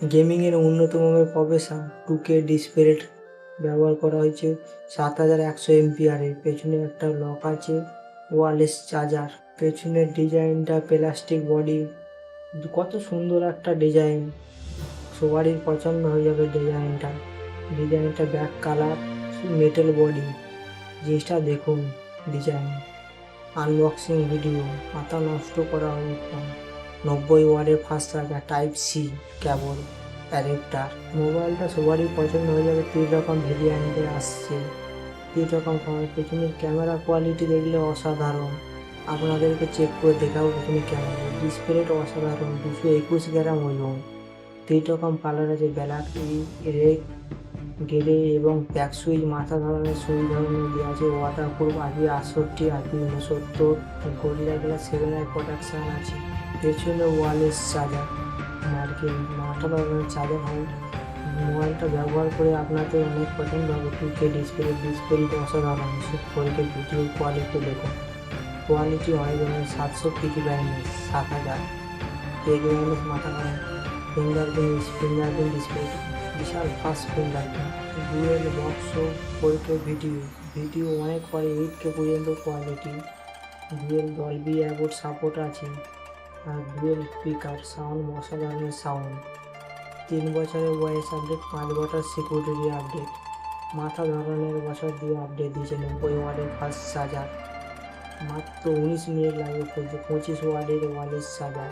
গেমিংয়ের উন্নতম processor 2K display ব্যবহার করা হয়েছে। 7100 এমপিআরের পেছনে একটা লক আছে, ওয়্যারলেস চার্জার। পেছনের ডিজাইনটা প্লাস্টিক বডি, কত সুন্দর একটা ডিজাইন, সবারই পছন্দ হয়ে যাবে ডিজাইনটা ব্যাক কালার, মেটাল বডি। জিনিসটা দেখুন, ডিজাইন। আনবক্সিং ভিডিও, মাথা নষ্ট করা হয়েছে। 90 ওয়াটের fast charger, type C cable, adapter. মোবাইলটা সবারই পছন্দ হয়ে যাবে। 3 রকম ভেরিয়েন্টে আসছে, 3 রকম পেছনের ক্যামেরা কোয়ালিটি দেখলে অসাধারণ। আপনাদেরকে চেক করে দেখাবো পেছনে ক্যামেরা। ডিসপ্লেটা অসাধারণ, 221 গ্রাম ওজন। 3 রকম কালার আছে, ব্ল্যাক, রেড, গ্রে এবং ব্যাক সুইচ। মাথা ধরনের সুইচ ধরনের দেওয়া আছে। Waterproof, RP 68, RP 69, gorilla glass 7 protection আছে। পেছনে ওয়্যারলেস চার্জার, মাথা ধরনের চার্জার হয়। মোবাইলটা ব্যবহার করে আপনাদের অনেক পছন্দ হবে। 2K ডিসপ্লেটা অসাধারণ। 4K ভিডিও কোয়ালিটি দেখুন, কোয়ালিটি অনেক ধরনের। 700 পিটি ব্রাইটনেস, 7000 পেগ ব্রাইটনেস। মাথা ধরেন ফিঙ্গারপ্রিন্ট ডিসপ্লে, বিশাল fast fingerprint. Dual box 4K video অনেক পরে, 8K পর্যন্ত কোয়ালিটি। ডুয়েল ডলবি অ্যাবোর্ড সাপোর্ট আছে। আর ডুয়েল স্পিকার, সাউন্ড অসাধারণ সাউন্ড। 3 বছরের ওএস আপডেট, 5 বছর সিকিউরিটি আপডেট। মাথা ধরনের বছর দিয়ে আপডেট দিয়েছে। 90 ওয়াটের ফাস্ট চার্জার, মাত্র 19 মিনিট লাগবে। 25 ওয়াটের ওয়্যারলেস চার্জার।